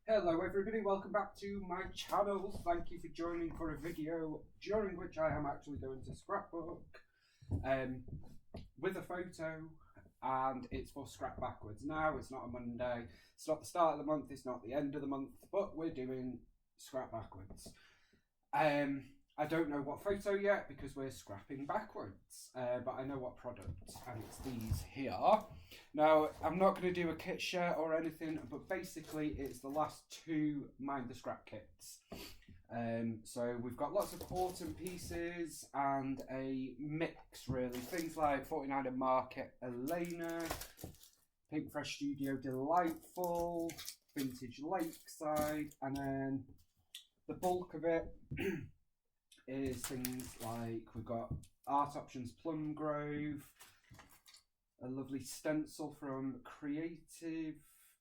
Hello everybody, welcome back to my channel. Thank you for joining for a video during which I am actually going to scrapbook with a photo, and it's for Scrap Backwards. Now, it's not a Monday, it's not the start of the month, it's not the end of the month, but we're doing Scrap Backwards. I don't know what photo yet because we're scrapping backwards, but I know what product, and it's these here. Now, I'm not going to do a kit share or anything, but basically it's the last two Mind the Scrap kits. So we've got lots of autumn pieces and a mix, really. Things like 49er Market Elena, Pink Fresh Studio Delightful, Vintage Lakeside, and then the bulk of it is things like we've got Art Options Plum Grove, a lovely stencil from Creative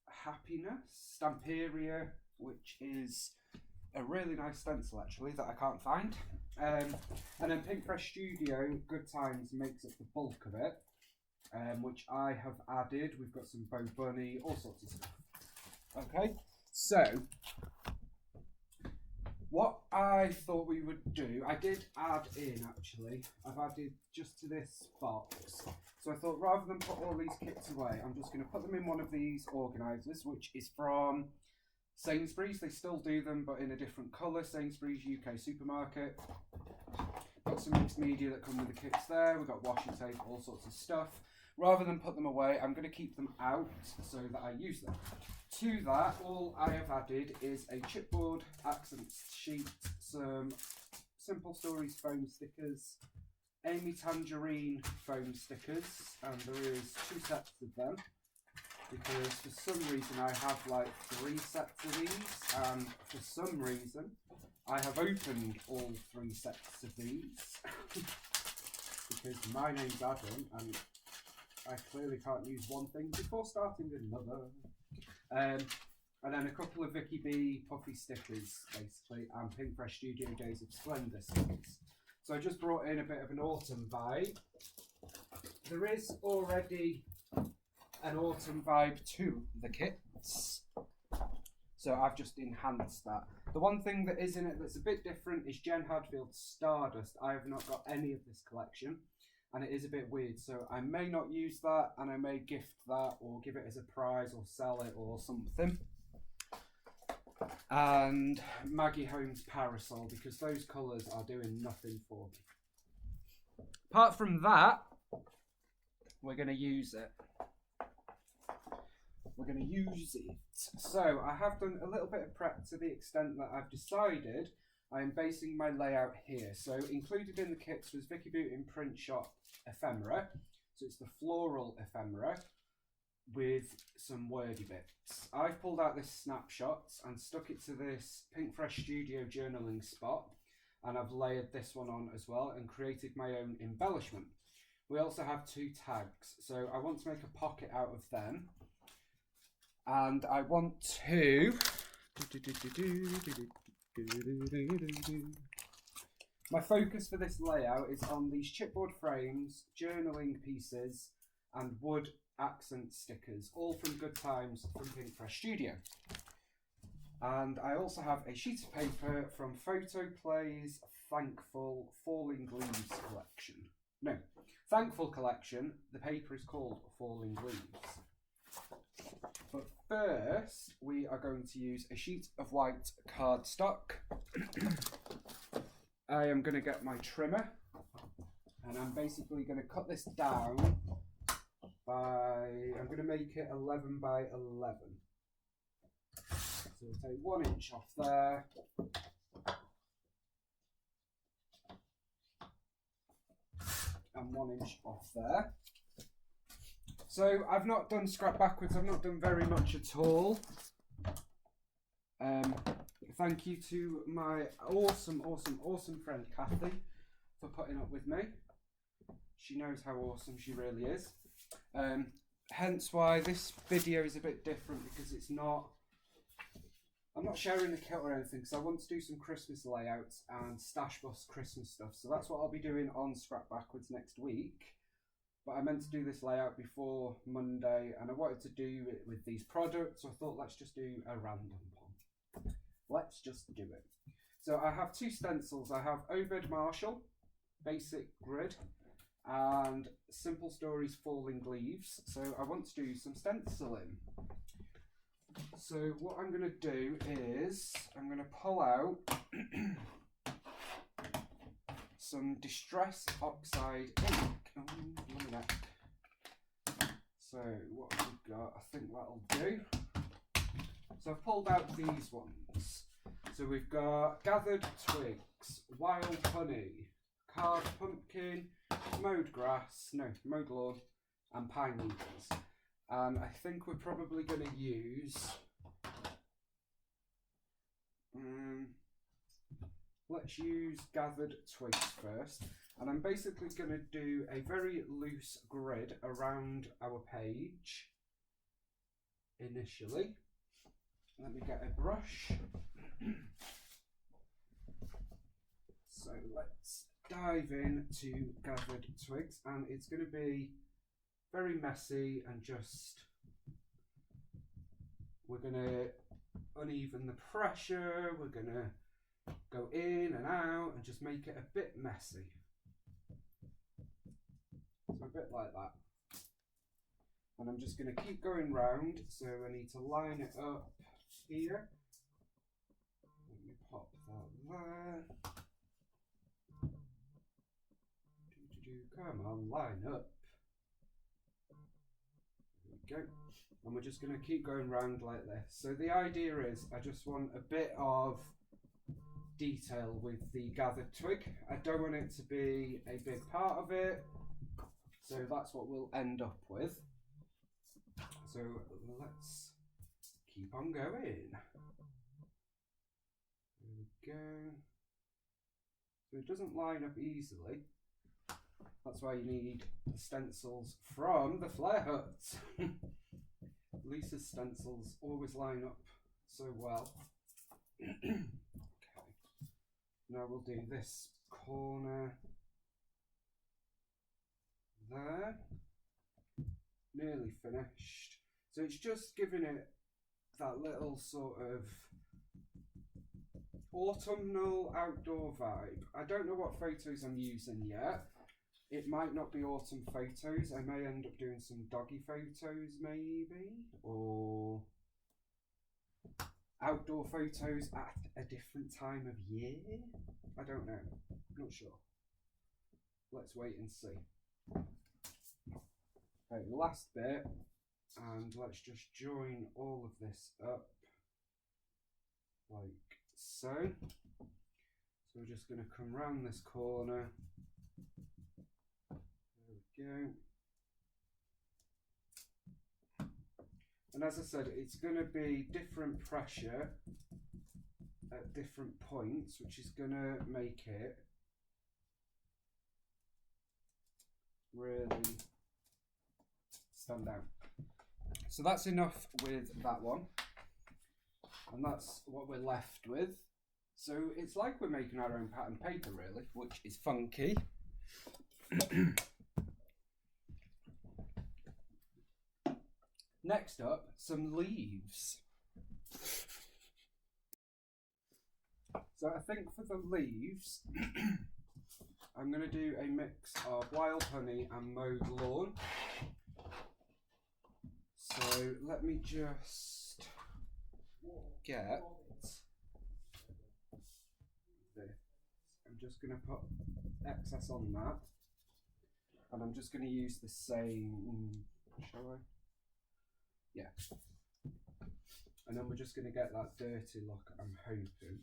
Happiness, Stamperia, which is a really nice stencil actually that I can't find. And then Pink Fresh Studio Good Times makes up the bulk of it, which I have added. We've got some Bo Bunny, all sorts of stuff. Okay, so what I thought we would do, I did add in actually, I've added just to this box. So I thought rather than put all these kits away, I'm just going to put them in one of these organisers, which is from Sainsbury's. They still do them, but in a different colour. Sainsbury's UK Supermarket. Got some mixed media that come with the kits there. We've got washi tape, all sorts of stuff. Rather than put them away, I'm going to keep them out so that I use them. To that, all I have added is a chipboard accents sheet, some Simple Stories foam stickers, Amy Tangerine foam stickers, and there is 2 sets of them because for some reason I have like 3 sets of these, and for some reason I have opened all 3 sets of these because my name's Adam and I clearly can't use one thing before starting another. And then a couple of Vicky B puffy stickers, basically, and Pink Fresh Studio Days of Splendour stickers. So I just brought in a bit of an autumn vibe. There is already an autumn vibe to the kits, so I've just enhanced that. The one thing that is in it that's a bit different is Jen Hadfield's Stardust. I have not got any of this collection, and it is a bit weird, so I may not use that, and I may gift that or give it as a prize or sell it or something. And Maggie Holmes Parasol, because those colours are doing nothing for me. Apart from that, we're going to use it. We're going to use it. So I have done a little bit of prep to the extent that I've decided I am basing my layout here. So included in the kits was Vicky Booten Print Shop ephemera. So it's the floral ephemera with some wordy bits. I've pulled out this snapshots and stuck it to this Pink Fresh Studio journaling spot, and I've layered this one on as well and created my own embellishment. We also have 2 tags, so I want to make a pocket out of them, and I want to my focus for this layout is on these chipboard frames, journaling pieces, and wood accent stickers, all from Good Times from Pink Fresh Studio. And I also have a sheet of paper from Photoplay's Thankful Falling Leaves collection. No, Thankful collection. The paper is called Falling Leaves. But first, we are going to use a sheet of white cardstock. I am going to get my trimmer, and I'm basically going to cut this down by, I'm going to make it 11 by 11. So we'll take 1 inch off there. And 1 inch off there. So I've not done scrap backwards, I've not done very much at all. Thank you to my awesome friend Kathy for putting up with me. She knows how awesome she really is. Hence why this video is a bit different, because it's not, I'm not sharing the kit or anything, because I want to do some Christmas layouts and Stash Bus Christmas stuff. So that's what I'll be doing on Scrap Backwards next week. But I meant to do this layout before Monday, and I wanted to do it with these products, so I thought let's just do a random one. Let's just do it. So I have two stencils. I have Obed Marshall, Basic Grid, and Simple Stories Falling Leaves. So I want to do some stenciling. So what I'm going to do is I'm going to pull out some Distress Oxide ink. Oh, look at that. So what have we got? I think that'll do. So I've pulled out these ones. So we've got Gathered Twigs, Wild Honey, Carved Pumpkin, Mowed Lawn, and Pine Needles. And I think we're probably going to use... let's use Gathered Twigs first. And I'm basically going to do a very loose grid around our page initially. Let me get a brush. So let's dive into Gathered Twigs, and it's going to be very messy and just we're going to uneven the pressure, we're going to go in and out and just make it a bit messy. So a bit like that. And I'm just going to keep going round, so I need to line it up here. Let me pop that there. Come on, line up. There we go. And we're just going to keep going round like this. So the idea is I just want a bit of detail with the gathered twig. I don't want it to be a big part of it. So that's what we'll end up with. So let's keep on going. There we go. So it doesn't line up easily. That's why you need the stencils from the Flare Hut. Lisa's stencils always line up so well. Okay. Now we'll do this corner there. Nearly finished. So it's just giving it that little sort of autumnal outdoor vibe. I don't know what photos I'm using yet. It might not be autumn photos. I may end up doing some doggy photos maybe, or outdoor photos at a different time of year. I don't know. Not sure. Let's wait and see. Okay, last bit, and let's just join all of this up like so. So we're just going to come round this corner. There we go. And as I said, it's going to be different pressure at different points, which is going to make it really stand out. So that's enough with that one. And that's what we're left with. So it's like we're making our own pattern paper really, which is funky. Next up, some leaves. So I think for the leaves, I'm going to do a mix of wild honey and mowed lawn. So let me just get this. I'm just going to put excess on that. And I'm just going to use the same, shall I? Yeah. And then we're just going to get that dirty look, I'm hoping.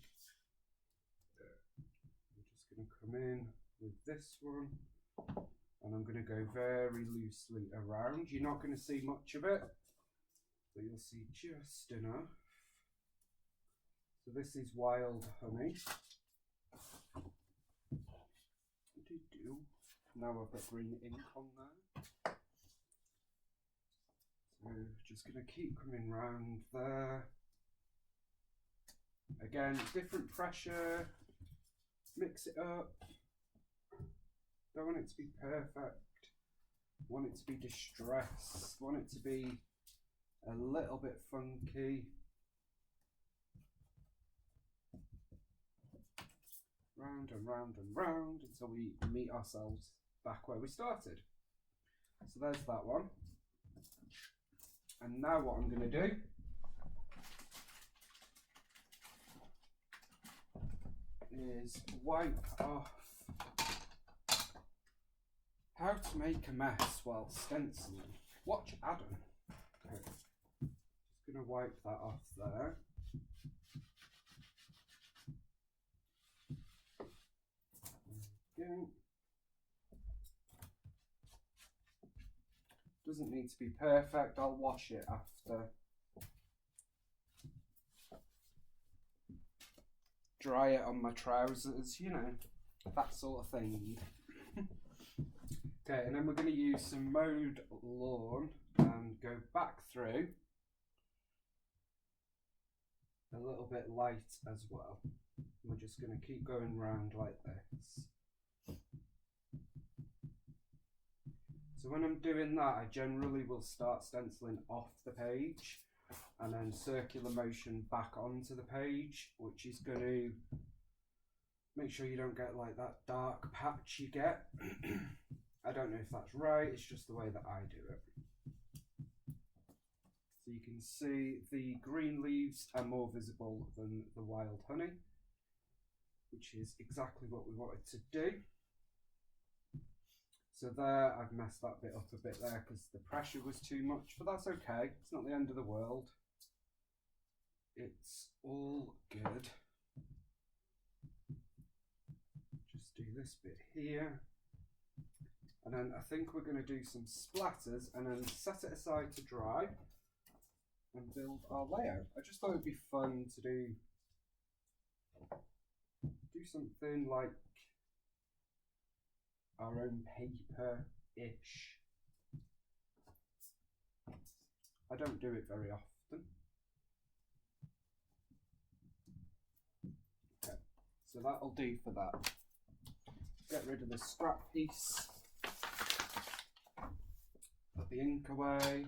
I'm just going to come in with this one. And I'm going to go very loosely around. You're not going to see much of it, but you'll see just enough. So this is wild honey. Now I've got green ink on there. So just going to keep coming round there. Again, different pressure. Mix it up. Don't want it to be perfect. Want it to be distressed. Want it to be a little bit funky. round and round and round until we meet ourselves back where we started. So there's that one. And now what I'm going to do is wipe off how to make a mess while stenciling. Watch Adam. Okay. Just going to wipe that off there. There we go. Doesn't need to be perfect, I'll wash it after. Dry it on my trousers, you know, that sort of thing. Okay, and then we're going to use some mowed lawn and go back through a little bit light as well. We're just going to keep going round like this. So when I'm doing that, I generally will start stenciling off the page and then circular motion back onto the page, which is going to make sure you don't get like that dark patch you get. I don't know if that's right, it's just the way that I do it. So you can see the green leaves are more visible than the wild honey, which is exactly what we wanted to do. So there, I've messed that bit up a bit there because the pressure was too much, but that's okay. It's not the end of the world. It's all good. Just do this bit here. And then I think we're going to do some splatters and then set it aside to dry and build our layout. I just thought it'd be fun to do something like our own paper-ish. I don't do it very often. Okay, so that'll do for that. Get rid of the scrap piece. Put the ink away.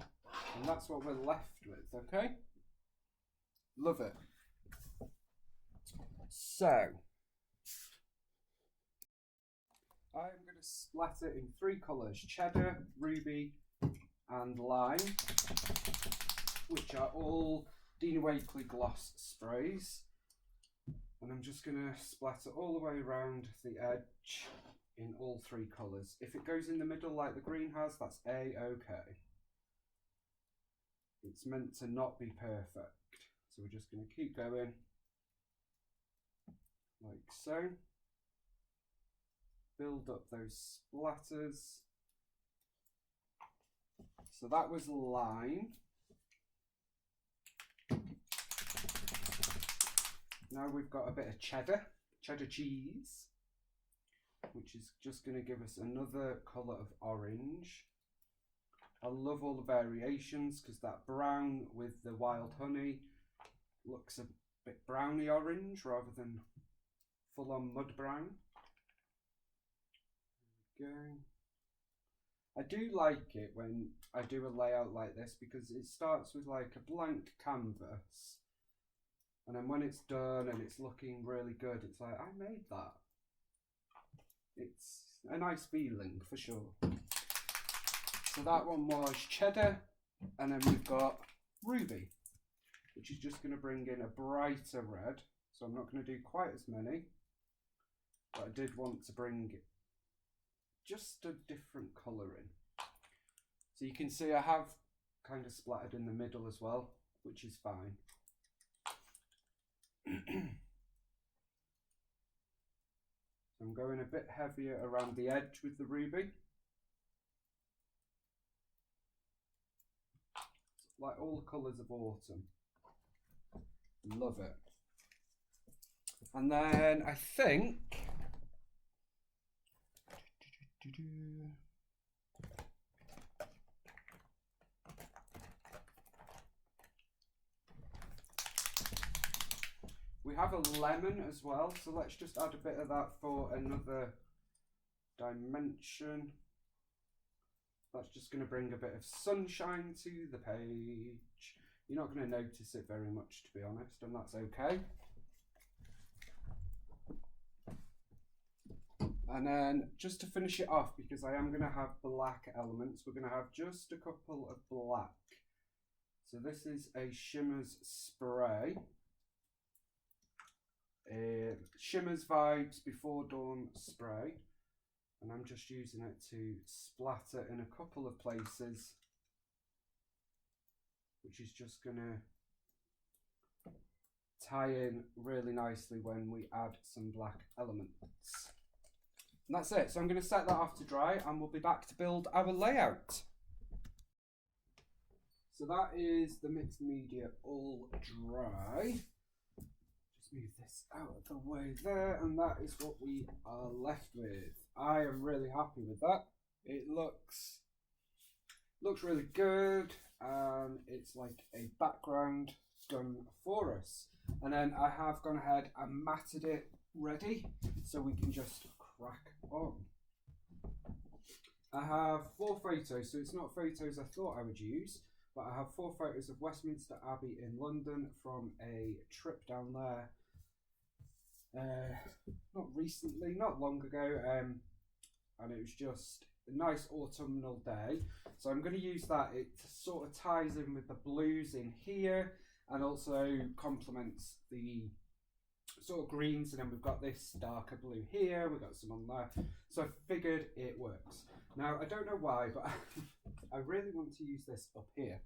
And that's what we're left with, okay? Love it. So, I'm going to splatter in 3 colours, cheddar, ruby and lime, which are all Dina Wakley gloss sprays. And I'm just going to splatter all the way around the edge in all 3 colours. If it goes in the middle like the green has, that's A-okay. It's meant to not be perfect. So we're just going to keep going like so. Build up those splatters. So that was lime. Now we've got a bit of cheddar cheese, which is just going to give us another colour of orange. I love all the variations because that brown with the wild honey looks a bit browny orange rather than full on mud brown. There we go. I do like it when I do a layout like this because it starts with like a blank canvas, and then when it's done and it's looking really good, it's like, I made that. It's a nice feeling for sure. So that one was cheddar, and then we've got ruby, which is just going to bring in a brighter red. So I'm not going to do quite as many, but I did want to bring just a different colour in. So you can see I have kind of splattered in the middle as well, which is fine. So I'm going a bit heavier around the edge with the ruby. Like all the colours of autumn. Love it. And then I think we have a lemon as well, so let's just add a bit of that for another dimension. That's just going to bring a bit of sunshine to the page. You're not going to notice it very much, to be honest, and that's okay. And then just to finish it off, because I am going to have black elements, we're going to have just a couple of black. So this is a Shimmers spray. Shimmers Vibes Before Dawn spray. And I'm just using it to splatter in a couple of places, which is just going to tie in really nicely when we add some black elements. And that's it. So I'm going to set that off to dry and we'll be back to build our layout. So that is the mixed media all dry. Just move this out of the way there, and that is what we are left with. I am really happy with that. It looks really good, and it's like a background done for us. And then I have gone ahead and matted it ready, so we can just crack on. I have 4 photos, so it's not photos I thought I would use, but I have 4 photos of Westminster Abbey in London from a trip down there. Not recently, not long ago, and it was just a nice autumnal day. So I'm going to use that. It sort of ties in with the blues in here, and also complements the sort of greens. And then we've got this darker blue here. We've got some on there. So I figured it works. Now I don't know why, but I really want to use this up here.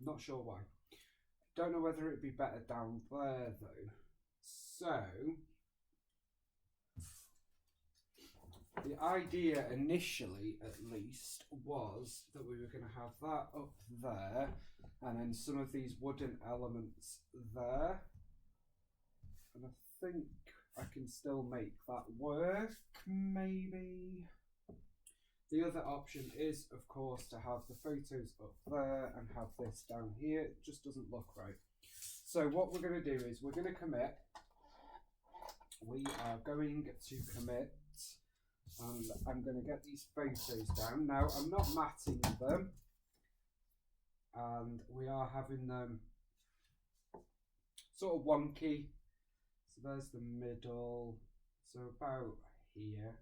Not sure why. Don't know whether it'd be better down there though. So the idea initially, at least, was that we were going to have that up there and then some of these wooden elements there. And I think I can still make that work, maybe. The other option is, of course, to have the photos up there and have this down here. It just doesn't look right. So what we're going to do is we're going to commit. We are going to commit, and I'm going to get these photos down. Now, I'm not matting them, and we are having them sort of wonky. So there's the middle, so about here.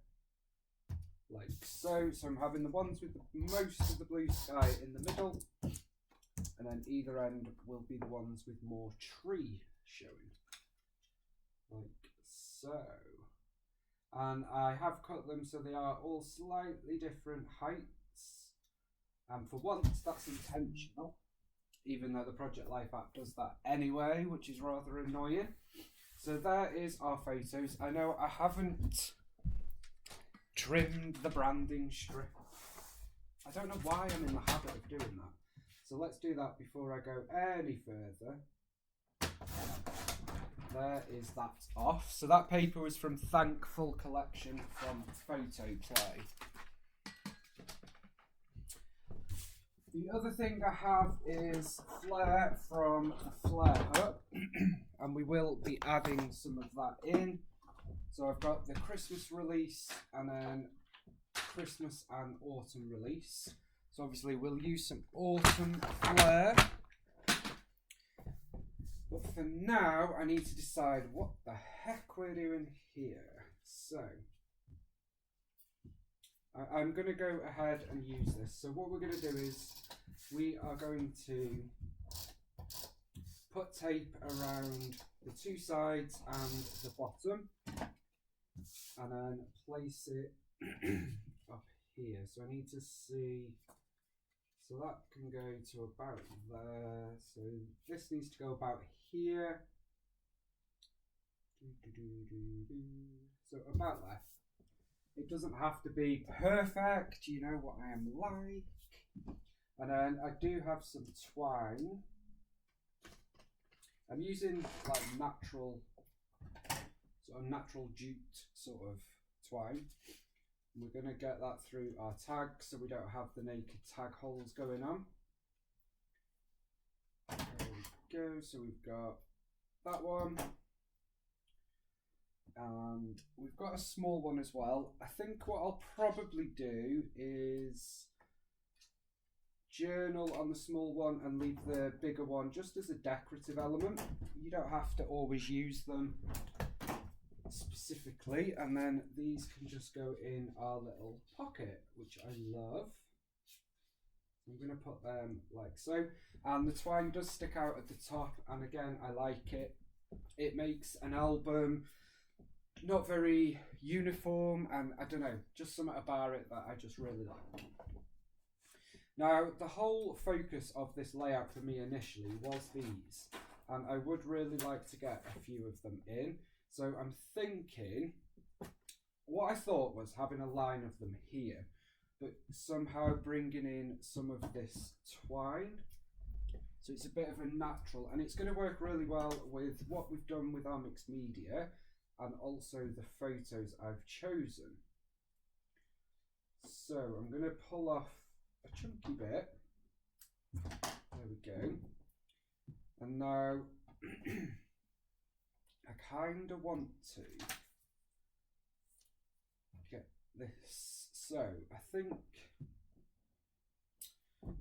Like so. So I'm having the ones with the most of the blue sky in the middle, and then either end will be the ones with more tree showing, like so. And I have cut them so they are all slightly different heights, and for once that's intentional, even though the Project Life app does that anyway, which is rather annoying. So there is our photos. I know I haven't trimmed the branding strip. I don't know why I'm in the habit of doing that. So let's do that before I go any further. There is that off. So that paper was from Thankful Collection from Photoplay. The other thing I have is Flare from the Flare Hut, and we will be adding some of that in. So I've got the Christmas release and then Christmas and autumn release. So obviously we'll use some autumn Flare. But for now, I need to decide what the heck we're doing here. So I'm going to go ahead and use this. So what we're going to do is we are going to put tape around the 2 sides and the bottom, and then place it up here. So I need to see, so that can go to about there. So this needs to go about here. So about there. It doesn't have to be perfect, you know what I am like. And then I do have some twine. I'm using like natural jute sort of twine. We're going to get that through our tag so we don't have the naked tag holes going on. There we go. So we've got that one. And we've got a small one as well. I think what I'll probably do is journal on the small one and leave the bigger one just as a decorative element. You don't have to always use them. specifically, and then these can just go in our little pocket, which I love. I'm going to put them like so, and the twine does stick out at the top, and again I like it. It makes an album not very uniform, and I don't know, just something about it that I just really like. Now, the whole focus of this layout for me initially was these, and I would really like to get a few of them in. So I'm thinking, what I thought was having a line of them here, but somehow bringing in some of this twine. So it's a bit of a natural, and it's going to work really well with what we've done with our mixed media and also the photos I've chosen. So I'm going to pull off a chunky bit. There we go. And now I kind of want to get this. So I think,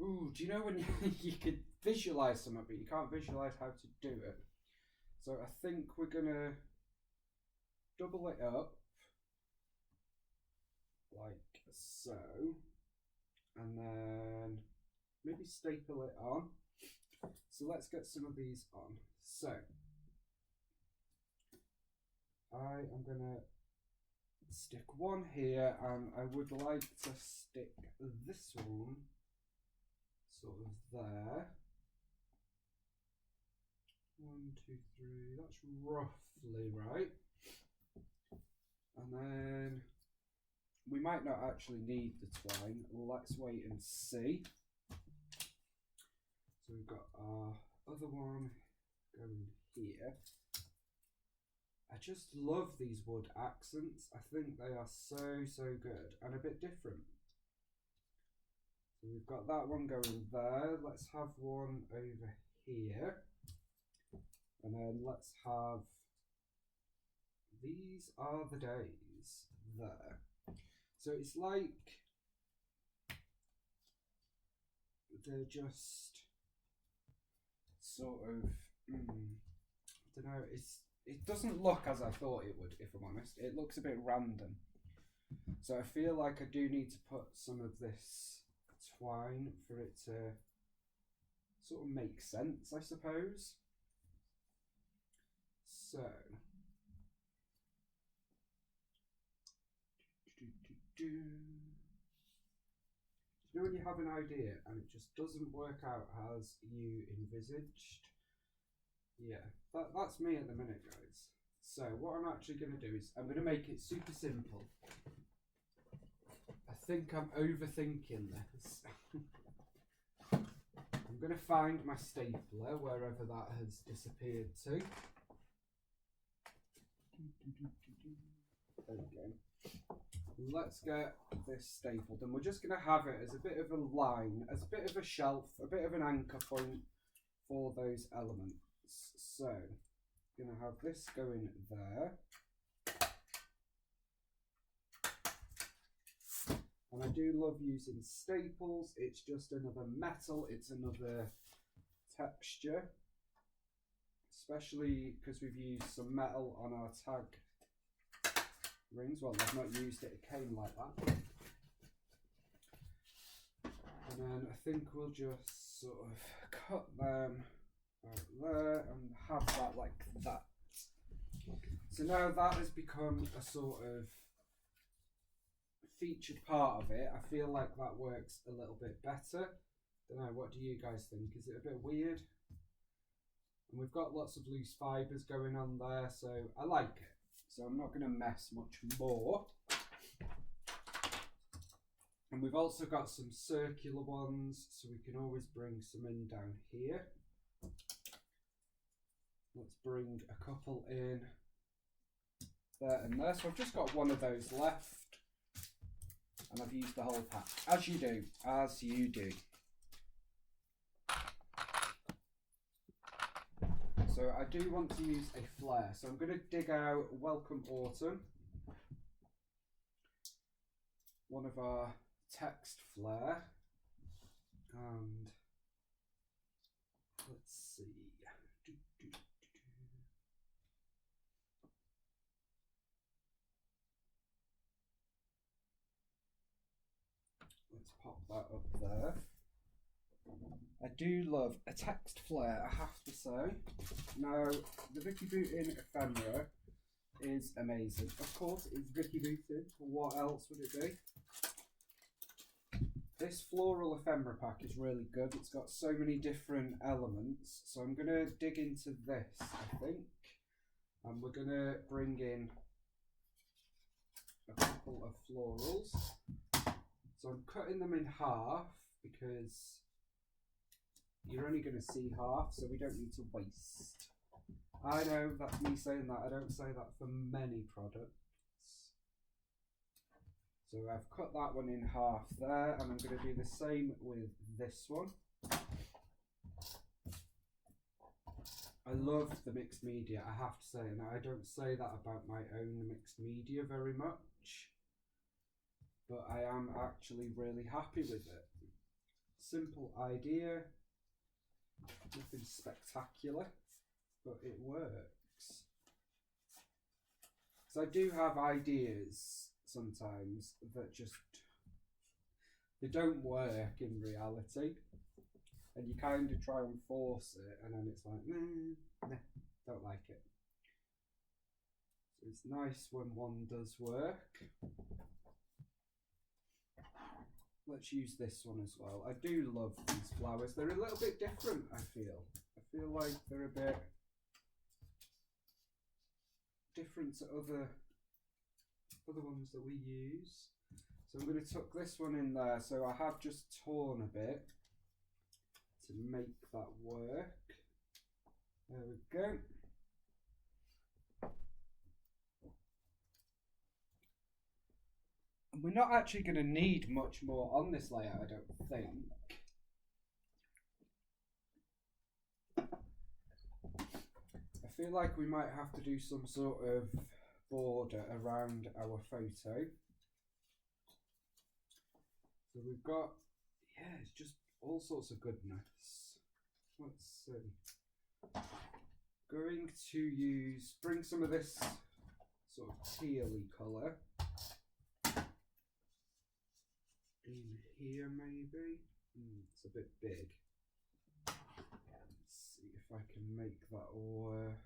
ooh, do you know when you could visualize something but you can't visualize how to do it? So I think we're gonna double it up like so, and then maybe staple it on. So let's get some of these on. So I am gonna stick one here, and I would like to stick this one sort of there. 1, 2, 3, that's roughly right. And then we might not actually need the twine. Let's wait and see. So we've got our other one going here. I just love these wood accents. I think they are so good and a bit different. So we've got that one going there. Let's have one over here. And then let's have, these are the days there. So it's like they're just sort of, I don't know, it doesn't look as I thought it would, if I'm honest. It looks a bit random. So I feel like I do need to put some of this twine for it to sort of make sense, I suppose. So, you know when you have an idea and it just doesn't work out as you envisaged? Yeah, that's me at the minute, guys. So what I'm actually going to do is I'm going to make it super simple. I think I'm overthinking this. I'm going to find my stapler wherever that has disappeared to. There we go. Let's get this stapled, and we're just going to have it as a bit of a line, as a bit of a shelf, a bit of an anchor point for those elements. So, I'm going to have this going there. And I do love using staples. It's just another metal, it's another texture. Especially because we've used some metal on our tag rings. Well, I've not used it, it came like that. And then I think we'll just sort of cut them out there and have that like that. So now that has become a sort of featured part of it. I feel like that works a little bit better. Don't know, what do you guys think? Is it a bit weird? And we've got lots of loose fibres going on there, so I like it. So I'm not going to mess much more. And we've also got some circular ones, so we can always bring some in down here. Let's bring a couple in there and there. So I've just got one of those left. And I've used the whole pack, as you do, as you do. So I do want to use a flare. So I'm going to dig out Welcome Autumn, one of our text flare, and let's see. Let's pop that up there. I do love a text flare, I have to say. Now, the Vicky Bootin ephemera is amazing. Of course, it's Vicky Bootin. What else would it be? This floral ephemera pack is really good. It's got so many different elements. So I'm going to dig into this, I think. And we're going to bring in a couple of florals. So I'm cutting them in half because you're only going to see half, so we don't need to waste. I know that's me saying that. I don't say that for many products. So I've cut that one in half there, and I'm going to do the same with this one. I love the mixed media, I have to say, and I don't say that about my own mixed media very much, but I am actually really happy with it. Simple idea, nothing spectacular, but it works. So I do have ideas sometimes that just, they don't work in reality, and you kind of try and force it, and then it's like, nah, don't like it. So it's nice when one does work. Let's use this one as well. I do love these flowers. They're a little bit different, I feel. I feel like they're a bit different to other ones that we use. So I'm going to tuck this one in there. So I have just torn a bit to make that work. There we go. And we're not actually going to need much more on this layout, I don't think. I feel like we might have to do some sort of border around our photo. So we've got, yeah, it's just all sorts of goodness. Let's see. Going to bring some of this sort of tealy colour in here maybe. It's a bit big. Let's see if I can make that work.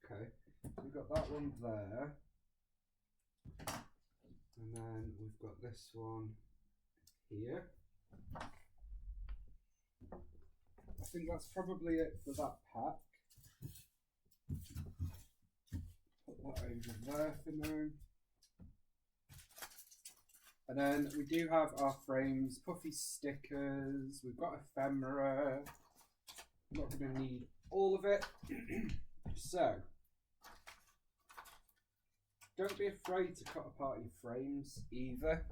Okay, so we've got that one there. And then we've got this one here. I think that's probably it for that pack. Put that over there for now. And then we do have our frames, puffy stickers, we've got ephemera. I'm not going to need all of it. So, don't be afraid to cut apart your frames either.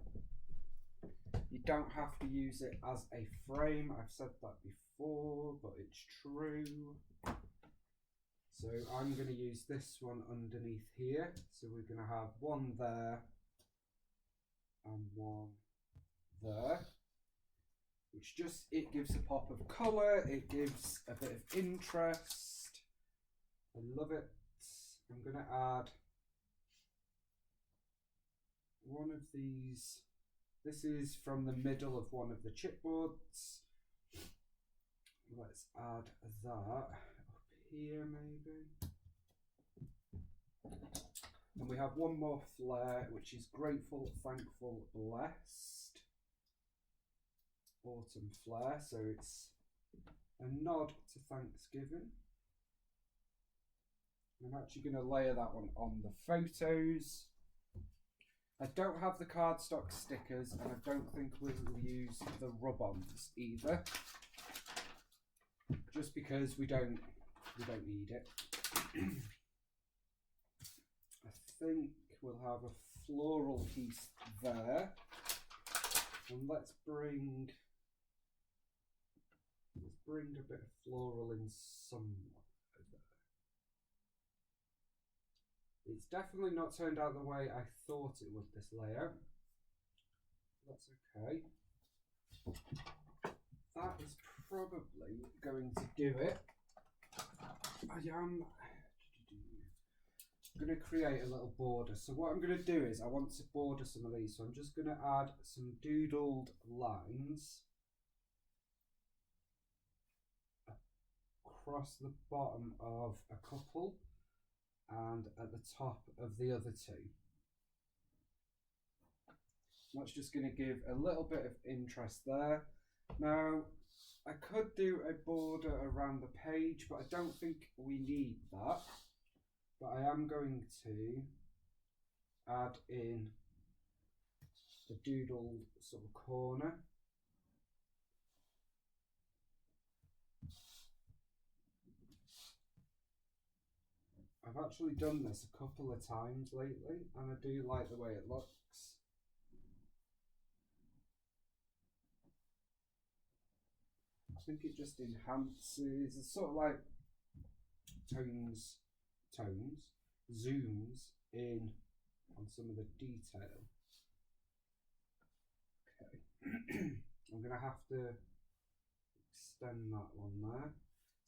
You don't have to use it as a frame. I've said that before, but it's true. So I'm going to use this one underneath here. So we're going to have one there and one there. Which just, it gives a pop of colour. It gives a bit of interest. I love it. I'm going to add one of these. This is from the middle of one of the chipboards. Let's add that up here maybe. And we have one more flare, which is grateful, thankful, blessed. Autumn flare, so it's a nod to Thanksgiving. I'm actually going to layer that one on the photos. I don't have the cardstock stickers, and I don't think we'll use the rub-ons either, just because we don't need it. I think we'll have a floral piece there, and let's bring a bit of floral in somewhere. It's definitely not turned out the way I thought it would, this layout. That's okay. That is probably going to do it. I am going to create a little border. So what I'm going to do is I want to border some of these. So I'm just going to add some doodled lines across the bottom of a couple and at the top of the other two. That's just going to give a little bit of interest there. Now, I could do a border around the page, but I don't think we need that. But I am going to add in the doodled sort of corner. I've actually done this a couple of times lately, and I do like the way it looks. I think it just enhances, it's sort of like zooms in on some of the detail. Okay, I'm going to have to extend that one there.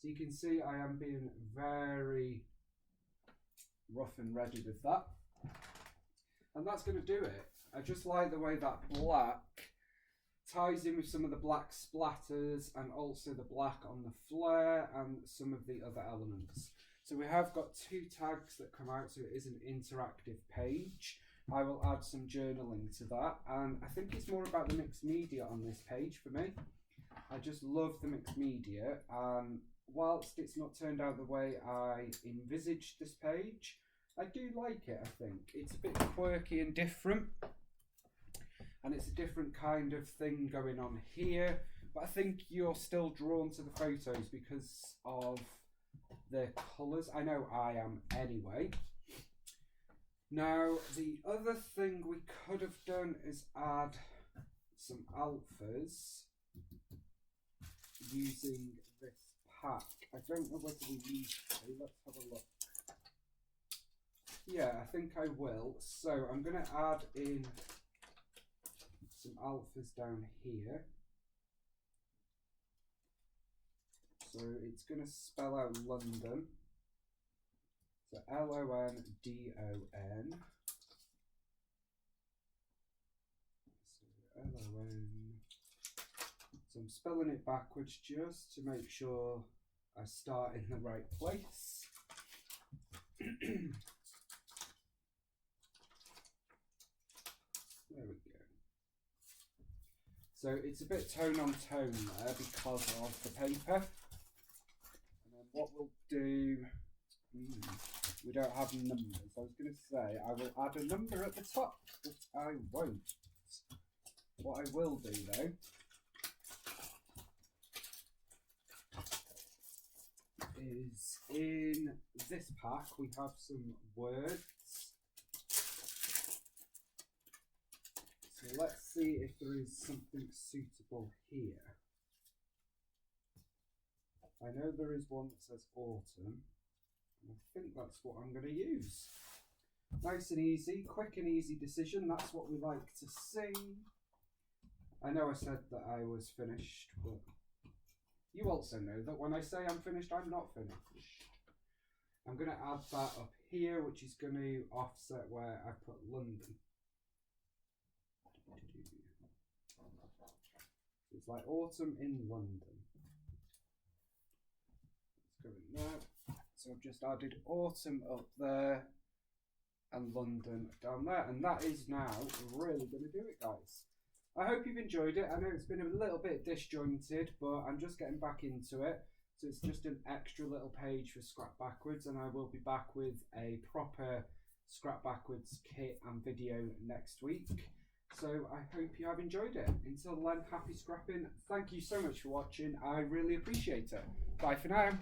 So you can see I am being very rough and ready with that. And that's going to do it. I just like the way that black ties in with some of the black splatters and also the black on the flare and some of the other elements. So we have got 2 tags that come out, so it is an interactive page. I will add some journaling to that, and I think it's more about the mixed media on this page for me. I just love the mixed media, and whilst it's not turned out the way I envisaged this page, I do like it. I think it's a bit quirky and different, and it's a different kind of thing going on here, but I think you're still drawn to the photos because of their colours. I know I am anyway. Now, the other thing we could have done is add some alphas using this pack. I don't know whether we need to. Let's have a look. Yeah, I think I will. So I'm going to add in some alphas down here. So it's going to spell out London. So London. So LON. So I'm spelling it backwards just to make sure I start in the right place. There we go. So it's a bit tone on tone there because of the paper. And then what we'll do, we don't have numbers. I was going to say I will add a number at the top, but I won't. What I will do though is in this pack we have some words. So let's see if there is something suitable here. I know there is one that says autumn, and I think that's what I'm going to use. Nice and easy, quick and easy decision, that's what we like to see. I know I said that I was finished, but you also know that when I say I'm finished, I'm not finished. I'm going to add that up here, which is going to offset where I put London. It's like autumn in London. Let's go in there. So I've just added autumn up there and London down there, and that is now really going to do it, guys. I hope you've enjoyed it. I know it's been a little bit disjointed, but I'm just getting back into it. So it's just an extra little page for Scrap Backwards, and I will be back with a proper Scrap Backwards kit and video next week. So I hope you have enjoyed it. Until then, happy scrapping. Thank you so much for watching. I really appreciate it. Bye for now.